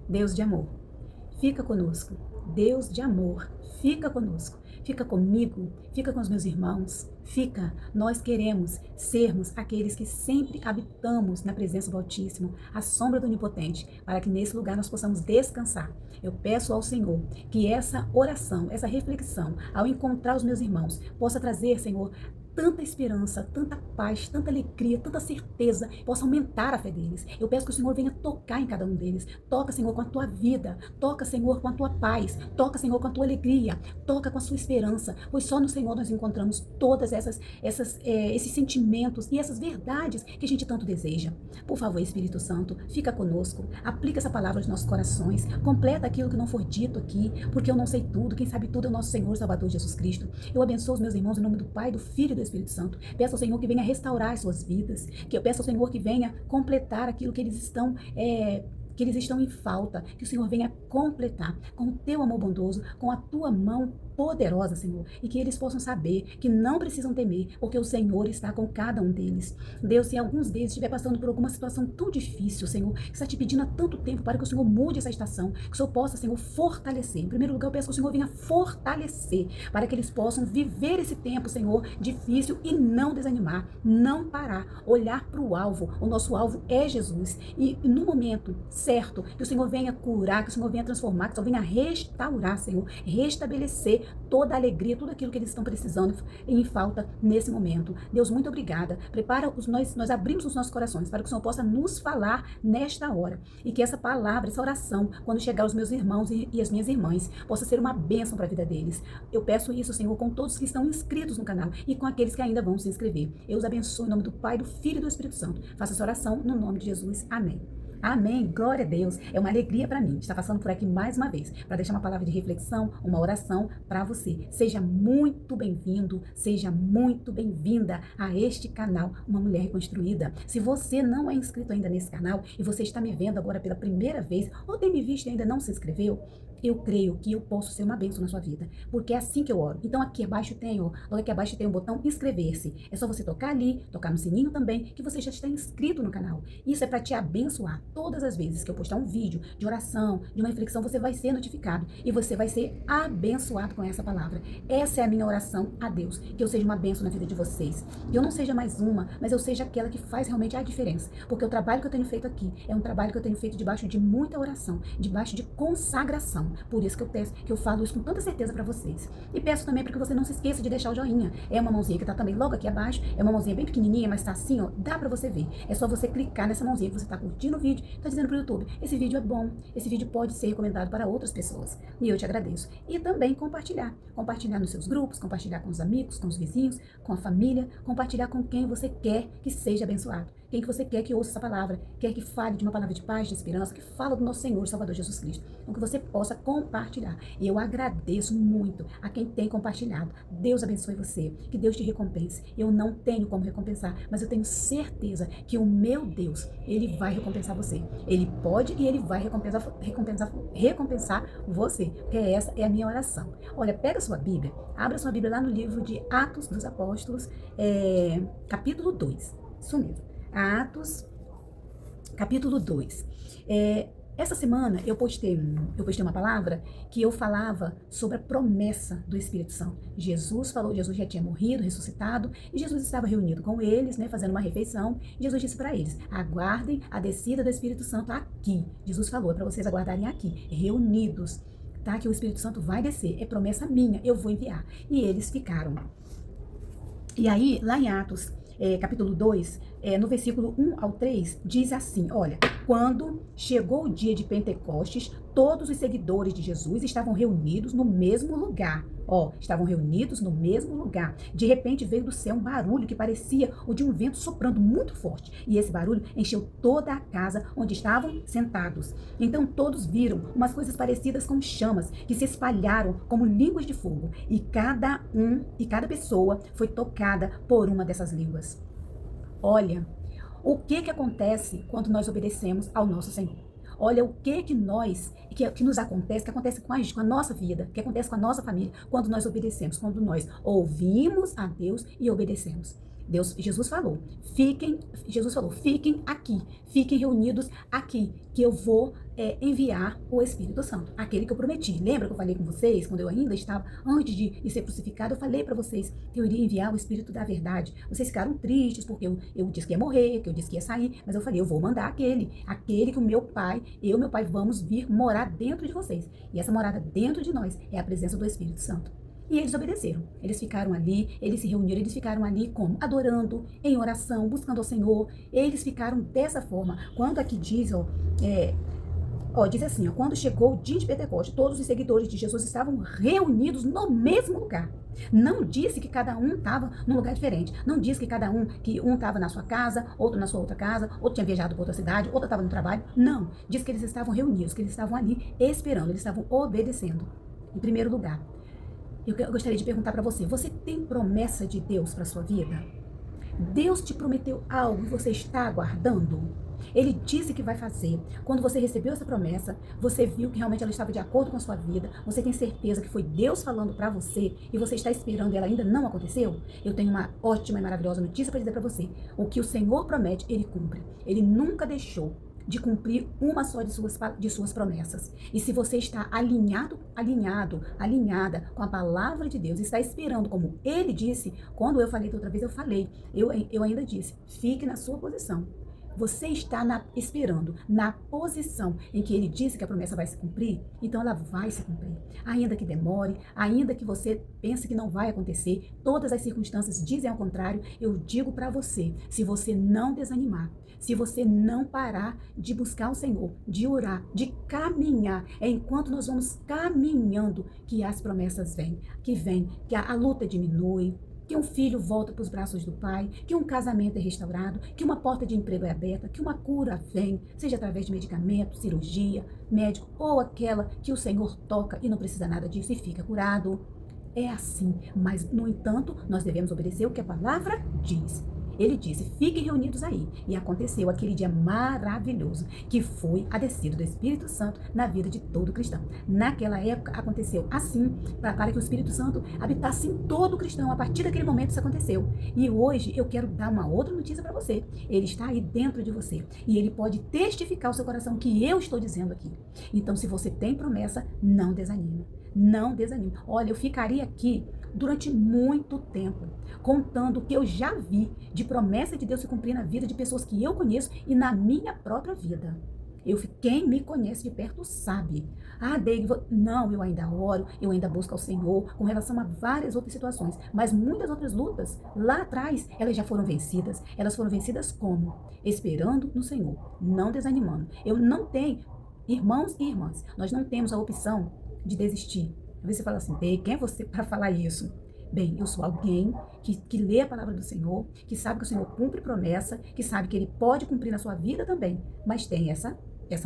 Deus de amor, fica conosco. Deus de amor, fica conosco. Fica comigo, fica com os meus irmãos, fica. Nós queremos sermos aqueles que sempre habitamos na presença do Altíssimo, à sombra do Onipotente, para que nesse lugar nós possamos descansar. Eu peço ao Senhor que essa oração, essa reflexão, ao encontrar os meus irmãos, possa trazer, Senhor, tanta esperança, tanta paz, tanta alegria, tanta certeza, possa aumentar a fé deles. Eu peço que o Senhor venha tocar em cada um deles. Toca, Senhor, com a tua vida. Toca, Senhor, com a tua paz. Toca, Senhor, com a tua alegria. Toca com a sua esperança. Pois só no Senhor nós encontramos todas esses sentimentos e essas verdades que a gente tanto deseja. Por favor, Espírito Santo, fica conosco. Aplica essa palavra aos nossos corações. Completa aquilo que não for dito aqui, porque eu não sei tudo. Quem sabe tudo é o nosso Senhor e Salvador Jesus Cristo. Eu abençoo os meus irmãos em nome do Pai, do Filho e do Espírito Santo. Peço ao Senhor que venha restaurar as suas vidas, que eu peço ao Senhor que venha completar aquilo que eles estão em falta, que o Senhor venha completar com o teu amor bondoso, com a tua mão poderosa, Senhor, e que eles possam saber que não precisam temer, porque o Senhor está com cada um deles. Deus, se alguns deles estiver passando por alguma situação tão difícil, Senhor, que está te pedindo há tanto tempo para que o Senhor mude essa estação, que o Senhor possa, Senhor, fortalecer. Em primeiro lugar, eu peço que o Senhor venha fortalecer, para que eles possam viver esse tempo, Senhor, difícil e não desanimar, não parar, olhar para o alvo. O nosso alvo é Jesus. E no momento certo, que o Senhor venha curar, que o Senhor venha transformar, que o Senhor venha restaurar, Senhor, restabelecer toda a alegria, tudo aquilo que eles estão precisando em falta nesse momento. Deus, muito obrigada. Prepara nós abrimos os nossos corações para que o Senhor possa nos falar nesta hora e que essa palavra, essa oração, quando chegar aos meus irmãos e as minhas irmãs, possa ser uma bênção para a vida deles. Eu peço isso, Senhor, com todos que estão inscritos no canal e com aqueles que ainda vão se inscrever. Eu os abençoo em nome do Pai, do Filho e do Espírito Santo. Faça essa oração no nome de Jesus. Amém. Amém, glória a Deus, é uma alegria para mim estar passando por aqui mais uma vez, para deixar uma palavra de reflexão, uma oração para você. Seja muito bem-vindo, seja muito bem-vinda a este canal, Uma Mulher Reconstruída. Se você não é inscrito ainda nesse canal e você está me vendo agora pela primeira vez, ou tem me visto e ainda não se inscreveu, eu creio que eu posso ser uma bênção na sua vida, porque é assim que eu oro. Então aqui abaixo tem, logo aqui abaixo tem um botão inscrever-se. É só você tocar ali, tocar no sininho também, que você já está inscrito no canal. Isso é para te abençoar. Todas as vezes que eu postar um vídeo de oração, de uma reflexão, você vai ser notificado e você vai ser abençoado com essa palavra. Essa é a minha oração a Deus, que eu seja uma bênção na vida de vocês. Que eu não seja mais uma, mas eu seja aquela que faz realmente a diferença. Porque o trabalho que eu tenho feito aqui é um trabalho que eu tenho feito debaixo de muita oração, debaixo de consagração. Por isso que eu falo isso com tanta certeza para vocês. E peço também para que você não se esqueça de deixar o joinha. É uma mãozinha que tá também logo aqui abaixo. É uma mãozinha bem pequenininha, mas tá assim, ó. Dá para você ver. É só você clicar nessa mãozinha que você tá curtindo o vídeo, tá dizendo pro YouTube: esse vídeo é bom, esse vídeo pode ser recomendado para outras pessoas. E eu te agradeço. E também compartilhar. Compartilhar nos seus grupos, compartilhar com os amigos, com os vizinhos, com a família, compartilhar com quem você quer que seja abençoado. Quem que você quer que ouça essa palavra, quer que fale de uma palavra de paz, de esperança, que fala do nosso Senhor e Salvador Jesus Cristo. Então que você possa compartilhar. E eu agradeço muito a quem tem compartilhado. Deus abençoe você, que Deus te recompense. Eu não tenho como recompensar, mas eu tenho certeza que o meu Deus, Ele vai recompensar você. Ele pode e Ele vai recompensar você, porque essa é a minha oração. Olha, pega sua Bíblia, abra sua Bíblia lá no livro de Atos dos Apóstolos, capítulo 2. Isso mesmo. Atos, capítulo 2. Essa semana eu postei uma palavra que eu falava sobre a promessa do Espírito Santo. Jesus falou, Jesus já tinha morrido, ressuscitado, e Jesus estava reunido com eles, né, fazendo uma refeição. E Jesus disse para eles: aguardem a descida do Espírito Santo aqui. Jesus falou, é para vocês aguardarem aqui, reunidos, tá? Que o Espírito Santo vai descer, é promessa minha, eu vou enviar. E eles ficaram. E aí, lá em Atos, capítulo 2, no versículo 1 ao 3, diz assim: olha, quando chegou o dia de Pentecostes, todos os seguidores de Jesus estavam reunidos no mesmo lugar. Estavam reunidos no mesmo lugar. De repente veio do céu um barulho que parecia o de um vento soprando muito forte. E esse barulho encheu toda a casa onde estavam sentados. Então todos viram umas coisas parecidas com chamas que se espalharam como línguas de fogo. E cada pessoa foi tocada por uma dessas línguas. Olha, o que acontece quando nós obedecemos ao nosso Senhor? Olha o que nos acontece, que acontece com a nossa vida, que acontece com a nossa família, quando nós obedecemos, quando nós ouvimos a Deus e obedecemos. Jesus falou, fiquem aqui, fiquem reunidos aqui, que eu vou enviar o Espírito Santo, aquele que eu prometi. Lembra que eu falei com vocês, quando eu ainda estava, antes de ser crucificado, eu falei para vocês que eu iria enviar o Espírito da verdade. Vocês ficaram tristes, porque eu disse que ia morrer, que eu disse que ia sair, mas eu falei, eu vou mandar aquele que o meu pai, eu e meu pai vamos vir morar dentro de vocês. E essa morada dentro de nós é a presença do Espírito Santo. E eles obedeceram. Eles ficaram ali, eles se reuniram, eles ficaram ali como? Adorando, em oração, buscando ao Senhor. Eles ficaram dessa forma. Quando aqui diz, diz assim, quando chegou o dia de Pentecostes, todos os seguidores de Jesus estavam reunidos no mesmo lugar. Não disse que cada um estava num lugar diferente. Não disse que um estava na sua casa, outro na sua outra casa, outro tinha viajado para outra cidade, outro estava no trabalho. Não. Diz que eles estavam reunidos, que eles estavam ali esperando, eles estavam obedecendo. Em primeiro lugar, eu gostaria de perguntar para você, você tem promessa de Deus para sua vida? Deus te prometeu algo e você está aguardando? Ele disse que vai fazer. Quando você recebeu essa promessa, você viu que realmente ela estava de acordo com a sua vida, você tem certeza que foi Deus falando para você e você está esperando e ela ainda não aconteceu? Eu tenho uma ótima e maravilhosa notícia para dizer para você. O que o Senhor promete, Ele cumpre. Ele nunca deixou de cumprir uma só de suas promessas. E se você está alinhada com a palavra de Deus, está esperando como Ele disse, quando eu falei da outra vez, eu ainda disse, fique na sua posição. Você está esperando na posição em que Ele disse que a promessa vai se cumprir, então ela vai se cumprir. Ainda que demore, ainda que você pense que não vai acontecer, todas as circunstâncias dizem ao contrário, eu digo para você, se você não desanimar, se você não parar de buscar o Senhor, de orar, de caminhar, é enquanto nós vamos caminhando que as promessas vêm, que a luta diminui, que um filho volta para os braços do pai, que um casamento é restaurado, que uma porta de emprego é aberta, que uma cura vem, seja através de medicamento, cirurgia, médico, ou aquela que o Senhor toca e não precisa nada disso e fica curado. É assim, mas, no entanto, nós devemos obedecer o que a palavra diz. Ele disse, fiquem reunidos aí. E aconteceu aquele dia maravilhoso, que foi a descida do Espírito Santo na vida de todo cristão. Naquela época aconteceu assim, para que o Espírito Santo habitasse em todo cristão. A partir daquele momento isso aconteceu. E hoje eu quero dar uma outra notícia para você. Ele está aí dentro de você. E ele pode testificar ao seu coração que eu estou dizendo aqui. Então, se você tem promessa, não desanime. Não desanime. Olha, eu ficaria aqui durante muito tempo, contando o que eu já vi de promessa de Deus se cumprir na vida de pessoas que eu conheço e na minha própria vida. Quem me conhece de perto sabe. Deide, não, eu ainda oro, eu ainda busco ao Senhor com relação a várias outras situações, mas muitas outras lutas, lá atrás, elas já foram vencidas. Elas foram vencidas como? Esperando no Senhor, não desanimando. Eu não tenho, irmãos e irmãs, nós não temos a opção de desistir. Às vezes você fala assim, quem é você para falar isso? Bem, eu sou alguém que lê a palavra do Senhor, que sabe que o Senhor cumpre promessa, que sabe que Ele pode cumprir na sua vida também, mas tem essa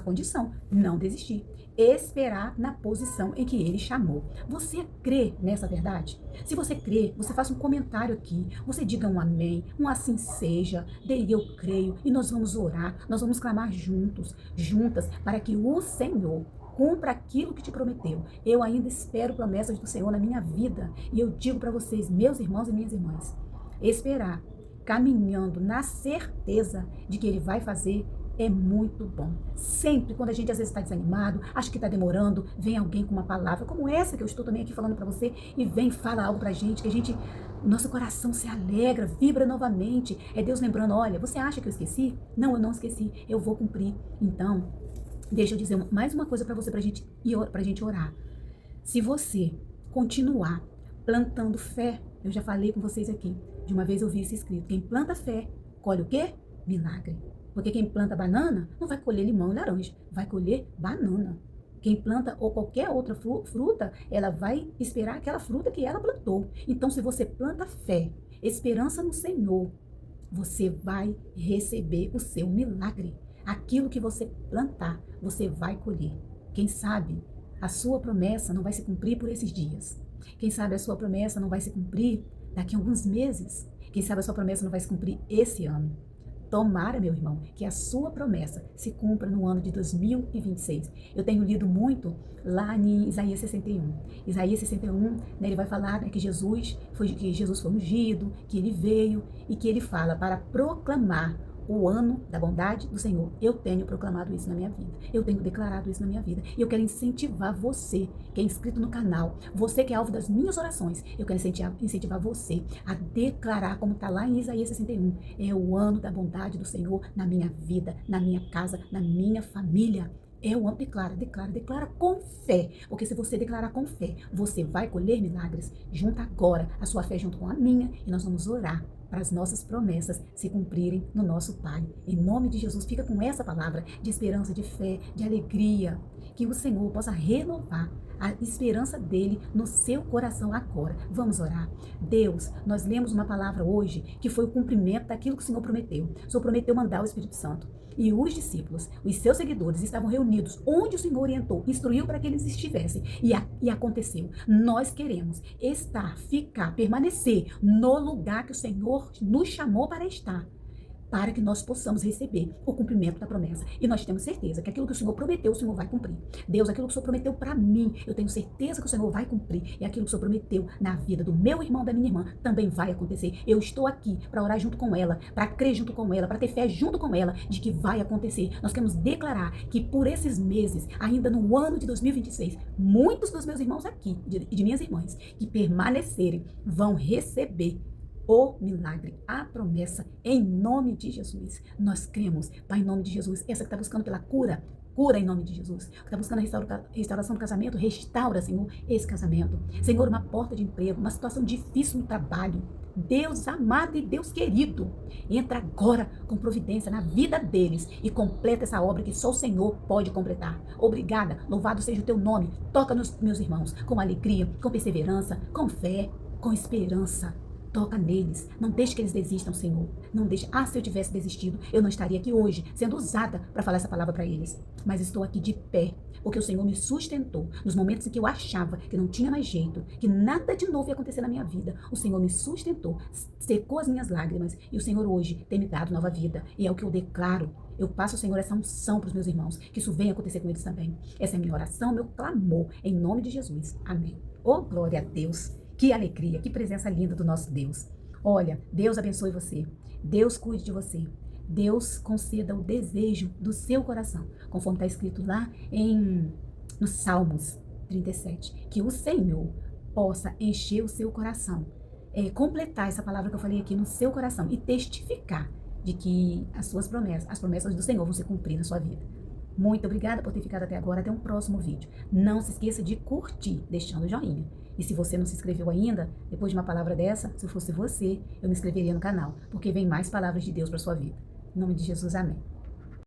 condição, não desistir, esperar na posição em que Ele chamou. Você crê nessa verdade? Se você crê, você faça um comentário aqui, você diga um amém, um assim seja, daí eu creio, e nós vamos orar, nós vamos clamar juntas, para que o Senhor cumpra aquilo que te prometeu. Eu ainda espero promessas do Senhor na minha vida. E eu digo para vocês, meus irmãos e minhas irmãs, esperar, caminhando na certeza de que Ele vai fazer, é muito bom. Sempre, quando a gente às vezes está desanimado, acha que está demorando, vem alguém com uma palavra como essa que eu estou também aqui falando para você, e vem, fala algo pra gente, que a gente, nosso coração se alegra, vibra novamente. É Deus lembrando, olha, você acha que eu esqueci? Não, eu não esqueci, eu vou cumprir. Então, deixa eu dizer mais uma coisa para você, pra gente orar. Se você continuar plantando fé, eu já falei com vocês aqui, de uma vez eu vi isso escrito, quem planta fé, colhe o quê? Milagre. Porque quem planta banana, não vai colher limão e laranja, vai colher banana. Quem planta ou qualquer outra fruta, ela vai esperar aquela fruta que ela plantou. Então, se você planta fé, esperança no Senhor, você vai receber o seu milagre. Aquilo que você plantar, você vai colher. Quem sabe a sua promessa não vai se cumprir por esses dias. Quem sabe a sua promessa não vai se cumprir daqui a alguns meses. Quem sabe a sua promessa não vai se cumprir esse ano. Tomara, meu irmão, que a sua promessa se cumpra no ano de 2026. Eu tenho lido muito lá em Isaías 61. Isaías 61, né, ele vai falar, né, que Jesus foi ungido, que ele veio e que ele fala para proclamar o ano da bondade do Senhor. Eu tenho proclamado isso na minha vida. Eu tenho declarado isso na minha vida. E eu quero incentivar você, que é inscrito no canal, você que é alvo das minhas orações, eu quero incentivar você a declarar, como está lá em Isaías 61, é o ano da bondade do Senhor na minha vida, na minha casa, na minha família. É o ano, declara com fé, porque se você declarar com fé, você vai colher milagres. Junta agora a sua fé junto com a minha e nós vamos orar para as nossas promessas se cumprirem no nosso Pai. Em nome de Jesus, fica com essa palavra de esperança, de fé, de alegria, que o Senhor possa renovar a esperança dele no seu coração agora. Vamos orar. Deus, nós lemos uma palavra hoje que foi o cumprimento daquilo que o Senhor prometeu. O Senhor prometeu mandar o Espírito Santo. E os discípulos, os seus seguidores, estavam reunidos onde o Senhor orientou, instruiu para que eles estivessem. E aconteceu. Nós queremos estar, ficar, permanecer no lugar que o Senhor nos chamou para estar, para que nós possamos receber o cumprimento da promessa. E nós temos certeza que aquilo que o Senhor prometeu, o Senhor vai cumprir. Deus, aquilo que o Senhor prometeu para mim, eu tenho certeza que o Senhor vai cumprir. E aquilo que o Senhor prometeu na vida do meu irmão, da minha irmã, também vai acontecer. Eu estou aqui para orar junto com ela, para crer junto com ela, para ter fé junto com ela de que vai acontecer. Nós queremos declarar que por esses meses, ainda no ano de 2026, muitos dos meus irmãos aqui e de minhas irmãs que permanecerem vão receber o milagre, a promessa, em nome de Jesus. Nós cremos, Pai, em nome de Jesus. Essa que está buscando pela cura, cura em nome de Jesus. Que está buscando a restauração do casamento, restaura, Senhor, esse casamento. Senhor, uma porta de emprego, uma situação difícil no trabalho. Deus amado e Deus querido, entra agora com providência na vida deles e completa essa obra que só o Senhor pode completar. Obrigada, louvado seja o teu nome. Toca nos meus irmãos com alegria, com perseverança, com fé, com esperança. Toca neles, não deixe que eles desistam, Senhor. Não deixe. Se eu tivesse desistido, eu não estaria aqui hoje, sendo usada para falar essa palavra para eles. Mas estou aqui de pé, porque o Senhor me sustentou. Nos momentos em que eu achava que não tinha mais jeito, que nada de novo ia acontecer na minha vida, o Senhor me sustentou, secou as minhas lágrimas, e o Senhor hoje tem me dado nova vida. E é o que eu declaro. Eu passo, Senhor, essa unção para os meus irmãos, que isso venha acontecer com eles também. Essa é a minha oração, meu clamor, em nome de Jesus. Amém. Oh, glória a Deus. Que alegria, que presença linda do nosso Deus. Olha, Deus abençoe você. Deus cuide de você. Deus conceda o desejo do seu coração, conforme está escrito lá no Salmos 37. Que o Senhor possa encher o seu coração, completar essa palavra que eu falei aqui no seu coração e testificar de que as promessas do Senhor vão se cumprir na sua vida. Muito obrigada por ter ficado até agora. Até um próximo vídeo. Não se esqueça de curtir, deixando o joinha. E se você não se inscreveu ainda, depois de uma palavra dessa, se eu fosse você, eu me inscreveria no canal, porque vem mais palavras de Deus para sua vida. Em nome de Jesus, amém.